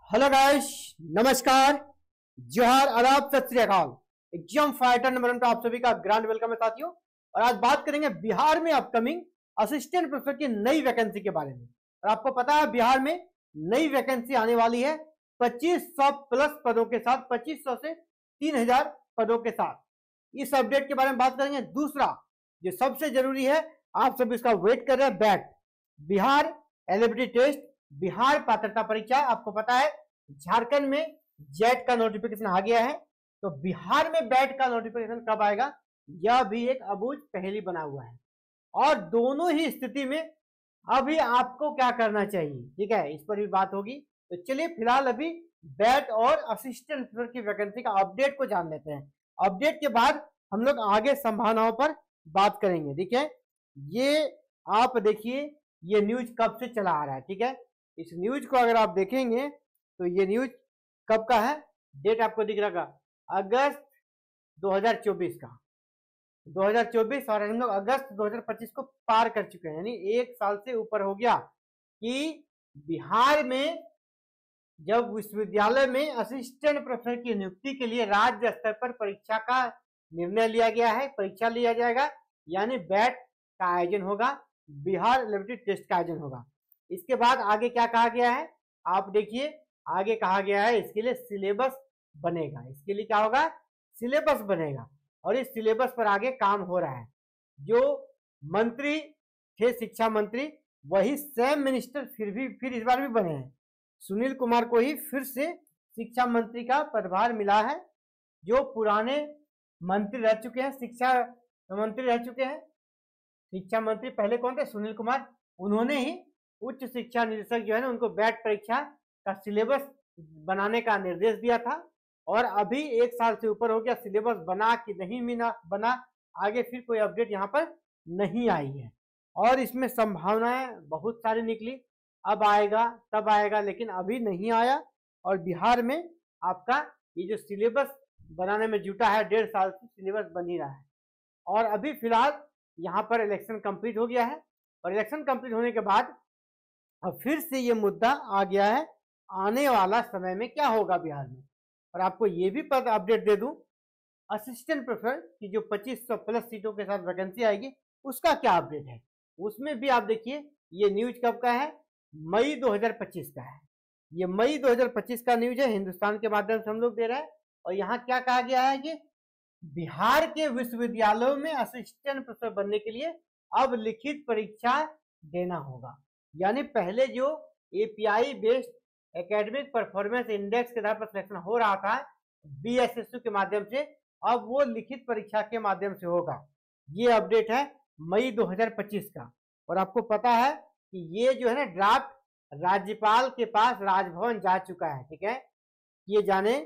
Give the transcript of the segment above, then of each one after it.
Hello guys, नमस्कार, जोहार, आदाब, सत श्री अकाल। एग्जाम फाइटर नंबर 1 पे आप सभी का ग्रैंड वेलकम है साथियों। और आज बात करेंगे बिहार में अपकमिंग असिस्टेंट प्रोफेसर की नई वैकेंसी के बारे में। और आपको पता है बिहार में नई वैकेंसी आने वाली है 2500 प्लस पदों के साथ, 2500 से 3000 पदों के साथ। इस अपडेट के बारे में बात करेंगे। दूसरा जो सबसे जरूरी है, आप सभी इसका वेट कर रहे हैं, BET Bihar eligibility test, Bihar पात्रता परीक्षा। आपको पता है झारखंड में जेट का नोटिफिकेशन आ गया है, तो बिहार में बैट का नोटिफिकेशन कब आएगा, यह भी एक अबूझ पहेली बना हुआ है। और दोनों ही स्थिति में अभी आपको क्या करना चाहिए, ठीक है, इस पर भी बात होगी। तो चलिए फिलहाल अभी बैट और असिस्टेंट प्रोफेसर की वैकेंसी का अपडेट को जान लेते हैं। अपडेट के बाद हम लोग आगे संभावनाओं पर बात करेंगे। देखिए, ये आप देखिए, ये न्यूज कब से चला आ रहा है, ठीक है। इस न्यूज को अगर आप देखेंगे तो ये न्यूज कब का है, डेट आपको दिख रहा है अगस्त 2024 का, 2024, और हम लोग अगस्त 2025 को पार कर चुके हैं, यानी 1 साल से ऊपर हो गया कि बिहार में जब विश्वविद्यालय में असिस्टेंट प्रोफेसर की नियुक्ति के लिए राज्य स्तर पर परीक्षा का निर्णय लिया गया है, परीक्षा लिया जाएगा, यानी बैट का आयोजन होगा, बिहार एलिजिबिलिटी टेस्ट का आयोजन होगा। इसके बाद आगे क्या कहा गया है, आप देखिए, आगे कहा गया है इसके लिए सिलेबस बनेगा। इसके लिए क्या होगा, सिलेबस बनेगा, और इस सिलेबस पर आगे काम हो रहा है। जो मंत्री थे, शिक्षा मंत्री, वही सेम मिनिस्टर फिर इस बार भी बने हैं। सुनील कुमार को ही फिर से शिक्षा मंत्री का पदभार मिला है। जो पुराने मंत्री रह चुके हैं, शिक्षा मंत्री रह चुके हैं, शिक्षा मंत्री पहले कौन थे, सुनील कुमार, उन्होंने ही उच्च शिक्षा निदेशक जो है ना, उनको बैट परीक्षा का सिलेबस बनाने का निर्देश दिया था। और अभी 1 साल से ऊपर हो गया, सिलेबस बना कि नहीं बना, आगे फिर कोई अपडेट यहाँ पर नहीं आई है। और इसमें संभावनाएं बहुत सारी निकली, अब आएगा तब आएगा, लेकिन अभी नहीं आया। और बिहार में आपका ये जो सिलेबस बनाने में जुटा है, 1.5 साल से सिलेबस बन ही रहा है। और अभी फिलहाल यहाँ पर इलेक्शन कंप्लीट हो गया है, और इलेक्शन कंप्लीट होने के बाद अब फिर से ये मुद्दा आ गया है, आने वाला समय में क्या होगा बिहार में। और आपको ये भी पता अपडेट दे दूं, असिस्टेंट प्रोफेसर की जो 2500 प्लस सीटों के साथ वैकेंसी आएगी, उसका क्या अपडेट है, उसमें भी आप देखिए, ये न्यूज कब का है, मई 2025 का है। ये मई 2025 का न्यूज है, हिंदुस्तान के माध्यम से हम लोग दे रहे हैं। और यहाँ क्या कहा गया है कि बिहार के विश्वविद्यालयों में असिस्टेंट प्रोफेसर बनने के लिए अब लिखित परीक्षा देना होगा। यानी पहले जो API based academic performance index के आधार पर सिलेक्शन हो रहा था बीएसएसयू के माध्यम से, अब वो लिखित परीक्षा के माध्यम से होगा। ये अपडेट है मई 2025 का। और आपको पता है कि ये जो है ना ड्राफ्ट राज्यपाल के पास राजभवन जा चुका है, ठीक है। ये जाने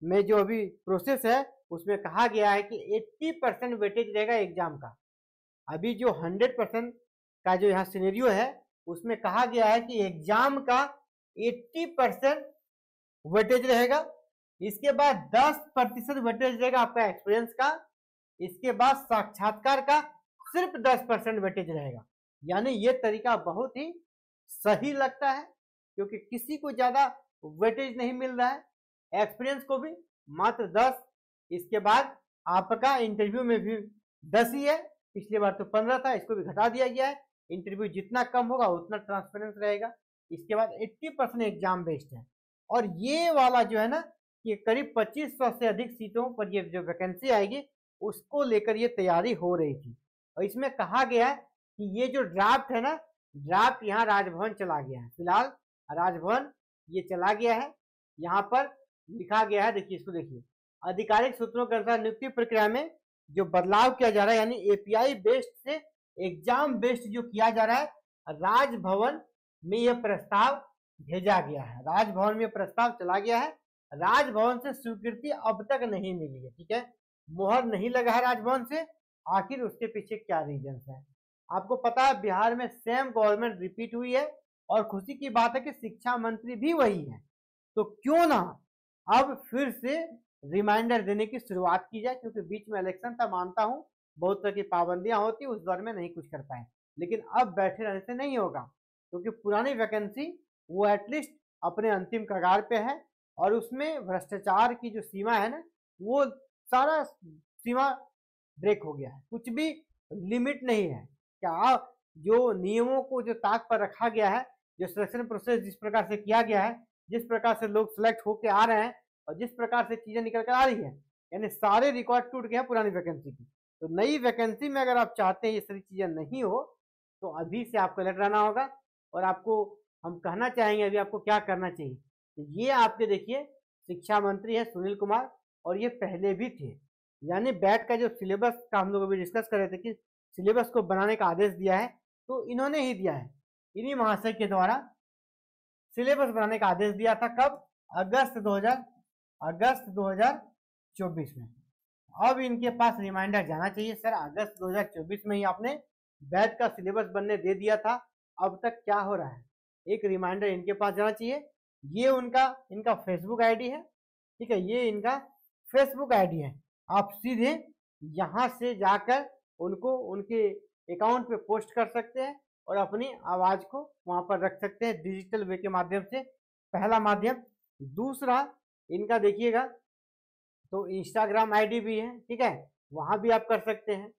में जो अभी प्रोसेस है, उसमें कहा गया है कि 80% वेटेज रहेगा एग्जाम का। अभी जो 100% का जो यहाँ सिनेरियो है, उसमें कहा गया है कि एग्जाम का 80% वेटेज रहेगा। इसके बाद 10% वेटेज रहेगा आपका एक्सपीरियंस का। इसके बाद साक्षात्कार का सिर्फ 10% वेटेज रहेगा। यानी ये तरीका बहुत ही सही लगता है, क्योंकि किसी को ज्यादा वेटेज नहीं मिल रहा है, एक्सपीरियंस को भी मात्र 10। इसके बाद आपका इंटरव्यू में भी 10 ही है, पिछली बार तो 15 था, इसको भी घटा दिया गया है। इंटरव्यू जितना कम होगा उतना ट्रांसपेरेंस रहेगा। इसके बाद 80% एग्जाम बेस्ड है। और ये वाला जो है ना, ये करीब 2500 से अधिक सीटों पर ये जो वैकेंसी आएगी, उसको लेकर ये तैयारी हो रही थी। और इसमें कहा गया है कि ये जो ड्राफ्ट है ना, ड्राफ्ट यहाँ राजभवन चला गया है। फिलहाल राजभवन ये चला गया है, यहाँ पर लिखा गया है, देखिए इसको देखिए, आधिकारिक सूत्रों के अनुसार नियुक्ति प्रक्रिया में जो बदलाव किया जा रहा है, यानी एपीआई बेस्ड से एग्जाम बेस्ड जो किया जा रहा है, राजभवन में यह प्रस्ताव भेजा गया है, राजभवन में प्रस्ताव चला गया है। राजभवन से स्वीकृति अब तक नहीं मिली है, ठीक है, मोहर नहीं लगा है राजभवन से। आखिर उसके पीछे क्या रीजन है, आपको पता है बिहार में सेम गवर्नमेंट रिपीट हुई है, और खुशी की बात है कि शिक्षा मंत्री भी वही है। तो क्यों ना अब फिर से रिमाइंडर देने की शुरुआत की जाए, क्योंकि बीच में इलेक्शन था, मानता हूं बहुत तरह की पाबंदियां होती, उस दौर में नहीं कुछ कर पाए, लेकिन अब बैठे रहने से नहीं होगा, क्योंकि पुरानी वैकेंसी वो एटलीस्ट अपने अंतिम कगार पे है और उसमें भ्रष्टाचार की जो सीमा है ना, वो सारा सीमा ब्रेक हो गया है। कुछ भी लिमिट नहीं है। क्या जो नियमों को जो ताक पर रखा गया है, जो सिलेक्शन प्रोसेस जिस प्रकार से किया गया है, जिस प्रकार से लोग सिलेक्ट होके आ रहे हैं और जिस प्रकार से चीजें निकल कर आ रही है, यानी सारे रिकॉर्ड टूट गए हैं पुरानी वैकेंसी की। तो नई वैकेंसी में अगर आप चाहते हैं ये सारी चीजें नहीं हो, तो अभी से आपको अलर्ट रहना होगा। और आपको हम कहना चाहेंगे अभी आपको क्या करना चाहिए। तो ये आपके देखिए शिक्षा मंत्री है सुनील कुमार, और ये पहले भी थे। यानी बैट का जो सिलेबस का हम लोग अभी डिस्कस कर रहे थे कि सिलेबस को बनाने का आदेश दिया है, तो इन्होंने ही दिया है। इन्हीं महाशय के द्वारा सिलेबस बनाने का आदेश दिया था। कब? अगस्त 2024 में। अब इनके पास रिमाइंडर जाना चाहिए, सर अगस्त 2024 में ही आपने बैच का सिलेबस बनने दे दिया था, अब तक क्या हो रहा है? एक रिमाइंडर इनके पास जाना चाहिए। ये इनका फेसबुक आईडी है, ठीक है, ये इनका फेसबुक आईडी है। आप सीधे यहाँ से जाकर उनको उनके अकाउंट पे पोस्ट कर सकते हैं और अपनी आवाज को वहां पर रख सकते हैं डिजिटल वे के माध्यम से, पहला माध्यम। दूसरा इनका देखिएगा तो इंस्टाग्राम आईडी भी है, ठीक है, वहां भी आप कर सकते हैं,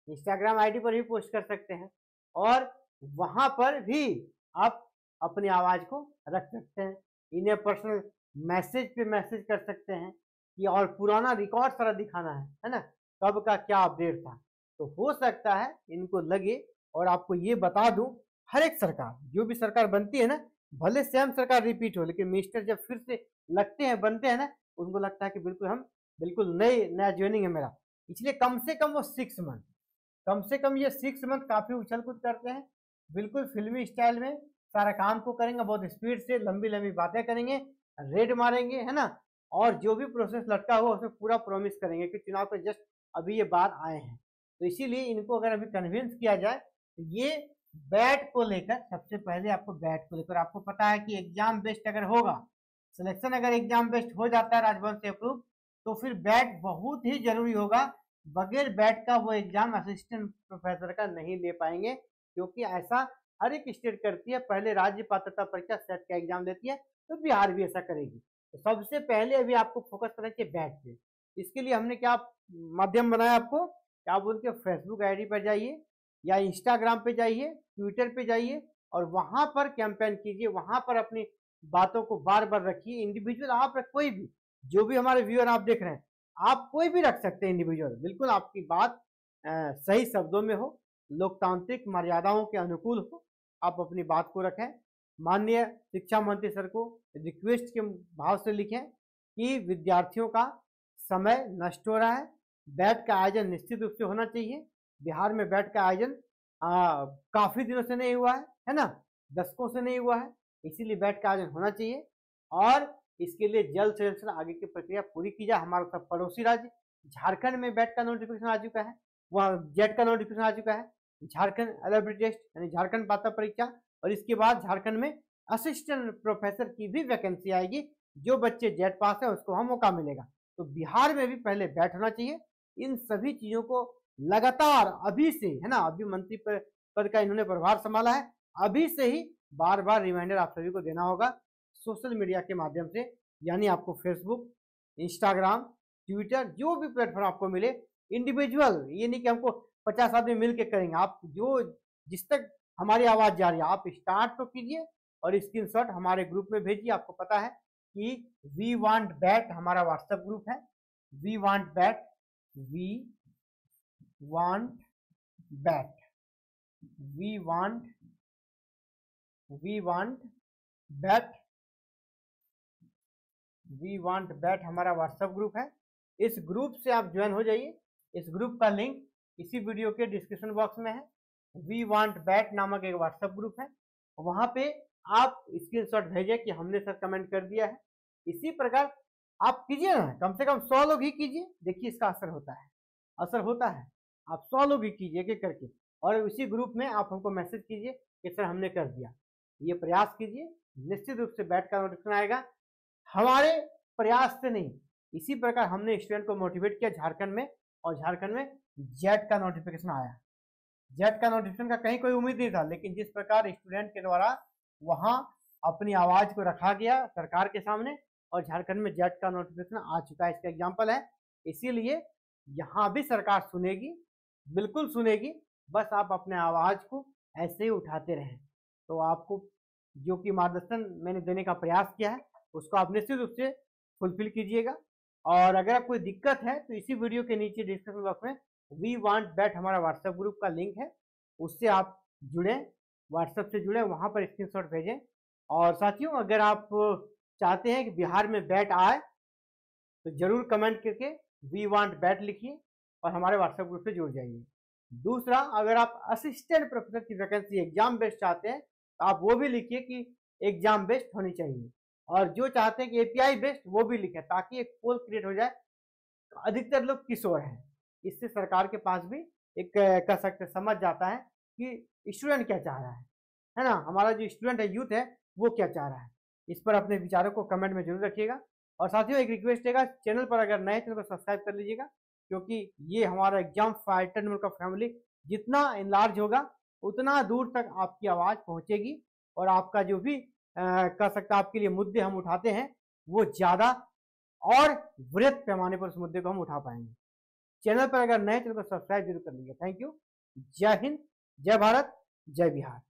इंस्टाग्राम आईडी पर भी पोस्ट कर सकते हैं और वहां पर भी आप अपनी आवाज को रख सकते हैं। इन्हें पर्सनल मैसेज पे मैसेज कर सकते हैं कि और पुराना रिकॉर्ड सारा दिखाना है ना, कब का क्या अपडेट था। तो हो सकता है इनको लगे, और आपको ये बता दूं, हर एक सरकार जो भी सरकार बनती है ना, भले सेम सरकार रिपीट हो, लेकिन मिनिस्टर जब फिर से लगते हैं बनते हैं ना, उनको लगता है कि बिल्कुल नया ज्वाइनिंग है मेरा, इसलिए कम से कम वो 6 मंथ, कम से कम ये 6 मंथ काफी उछल कूद करते हैं, बिल्कुल फिल्मी स्टाइल में सारा काम को करेंगे, बहुत स्पीड से लंबी लंबी बातें करेंगे, रेड मारेंगे, है ना, और जो भी प्रोसेस लटका हुआ उसमें पूरा प्रॉमिस करेंगे कि चुनाव के जस्ट अभी ये बात आए हैं। तो इसीलिए इनको अगर अभी कन्विंस किया जाए तो ये बैट को लेकर, सबसे पहले आपको बैट को लेकर, आपको पता है कि एग्जाम बेस्ड अगर होगा, सिलेक्शन अगर एग्जाम बेस्ड हो जाता है राजभवन से अप्रूव, तो फिर बैट बहुत ही जरूरी होगा। बगैर बैट का वो एग्जाम असिस्टेंट प्रोफेसर का नहीं ले पाएंगे, क्योंकि ऐसा हर एक स्टेट करती है, पहले राज्य पात्रता परीक्षा सेट का एग्जाम देती है, तो बिहार भी ऐसा करेगी। तो सबसे पहले अभी आपको फोकस करना चाहिए बैट पे। इसके लिए हमने क्या माध्यम बनाया आपको, आप उनके फेसबुक आईडी पर जाइए या इंस्टाग्राम पे जाइए, ट्विटर पे जाइए और वहां पर कैंपेन कीजिए, वहां पर अपनी बातों को बार बार रखिए। इंडिविजुअल आप कोई भी, जो भी हमारे व्यूअर आप देख रहे हैं, आप कोई भी रख सकते हैं इंडिविजुअल, बिल्कुल आपकी बात सही शब्दों में हो, लोकतांत्रिक मर्यादाओं के अनुकूल हो, आप अपनी बात को रखें। माननीय शिक्षा मंत्री सर को रिक्वेस्ट के भाव से लिखें कि विद्यार्थियों का समय नष्ट हो रहा है, बैट का आयोजन निश्चित रूप से होना चाहिए। बिहार में बैट का आयोजन काफी दिनों से नहीं हुआ है ना, दशकों से नहीं हुआ है, इसीलिए बैट का आयोजन होना चाहिए और इसके लिए जल्द से जल्द आगे की प्रक्रिया पूरी की जाए। हमारा सब पड़ोसी राज्य झारखंड में बैट का नोटिफिकेशन आ चुका है, वहाँ जेट का नोटिफिकेशन आ चुका है, झारखंड एलिजिबिलिटी टेस्ट यानी झारखंड पात्रता परीक्षा, और इसके बाद झारखंड में असिस्टेंट प्रोफेसर की भी वैकेंसी आएगी। जो बच्चे जेट पास है उसको हम मौका मिलेगा। तो बिहार में भी पहले बैट होना चाहिए। इन सभी चीजों को लगातार अभी से, है ना, अभी मंत्री पद का इन्होंने प्रभार संभाला है, अभी से ही बार बार रिमाइंडर आप सभी को देना होगा सोशल मीडिया के माध्यम से, यानी आपको फेसबुक, इंस्टाग्राम, ट्विटर, जो भी प्लेटफॉर्म आपको मिले, इंडिविजुअल, ये नहीं कि हमको 50 आदमी मिल के करेंगे, आप जो जिस तक हमारी आवाज जा रही है आप स्टार्ट तो कीजिए और स्क्रीनशॉट हमारे ग्रुप में भेजिए। आपको पता है कि वी वांट बैट हमारा व्हाट्सएप ग्रुप है, we want BET, we want BET, we want BET, we want BET हमारा व्हाट्सएप ग्रुप है। इस ग्रुप से आप ज्वाइन हो जाइए। इस ग्रुप का लिंक इसी वीडियो के डिस्क्रिप्शन बॉक्स में है। वी वांट बैट नामक एक व्हाट्सएप ग्रुप है, वहां पे आप स्क्रीनशॉट भेजिए कि हमने सर कमेंट कर दिया है। इसी प्रकार आप कीजिए ना, कम से कम 100 लोग ही कीजिए, देखिए इसका असर होता है, आप 100 लोग ही कीजिए एक एक करके, और उसी ग्रुप में आप हमको मैसेज कीजिए कि सर हमने कर दिया। ये प्रयास कीजिए, निश्चित रूप से बैट का नोटिफिकेशन आएगा। हमारे प्रयास से नहीं, इसी प्रकार हमने स्टूडेंट को मोटिवेट किया झारखंड में, और झारखंड में जेट का नोटिफिकेशन आया। जेट का नोटिफिकेशन का कहीं कोई उम्मीद नहीं था, लेकिन जिस प्रकार स्टूडेंट के द्वारा वहां अपनी आवाज को रखा गया सरकार के सामने और झारखंड में जेट का नोटिफिकेशन आ चुका है। इसका एग्जाम्पल है, इसीलिए यहाँ भी सरकार सुनेगी, बिल्कुल सुनेगी, बस आप अपने आवाज को ऐसे ही उठाते रहें। तो आपको जो कि मार्गदर्शन मैंने देने का प्रयास किया है उसको आप निश्चित रूप से फुलफिल कीजिएगा। और अगर आप कोई दिक्कत है तो इसी वीडियो के नीचे डिस्क्रिप्शन बॉक्स में वी वांट बैट हमारा व्हाट्सएप ग्रुप का लिंक है, उससे आप जुड़ें, व्हाट्सएप से जुड़ें, वहां पर स्क्रीनशॉट भेजें। और साथियों, अगर आप चाहते हैं कि बिहार में बैट आए तो जरूर कमेंट करके वी वांट बैट लिखिए और हमारे व्हाट्सएप ग्रुप से जुड़ जाइए। दूसरा, अगर आप असिस्टेंट प्रोफेसर की वैकेंसी एग्जाम बेस्ड चाहते हैं तो आप वो भी लिखिए कि एग्जाम बेस्ड होनी चाहिए। और जो चाहते हैं कि एपीआई बेस्ड वो भी लिखें, ताकि एक पोल क्रिएट हो जाए। तो अधिकतर लोग किशोर हैं, इससे सरकार के पास भी एक कह सकते समझ जाता है कि स्टूडेंट क्या चाह रहा है ना, हमारा जो स्टूडेंट है, यूथ है, वो क्या चाह रहा है। इस पर अपने विचारों को कमेंट में जरूर रखिएगा। और साथियों, एक रिक्वेस्ट है, चैनल पर अगर नए चैनल को सब्सक्राइब कर लीजिएगा, क्योंकि ये हमारा एग्जाम फाइटर नंबर का फैमिली जितना इनलार्ज होगा उतना दूर तक आपकी आवाज पहुंचेगी और आपका जो भी कह सकता आपके लिए मुद्दे हम उठाते हैं वो ज्यादा और वृहद पैमाने पर उस मुद्दे को हम उठा पाएंगे। चैनल पर अगर नए चैनल को सब्सक्राइब जरूर कर लीजिए। Thank you. जय हिंद, जय भारत, जय बिहार।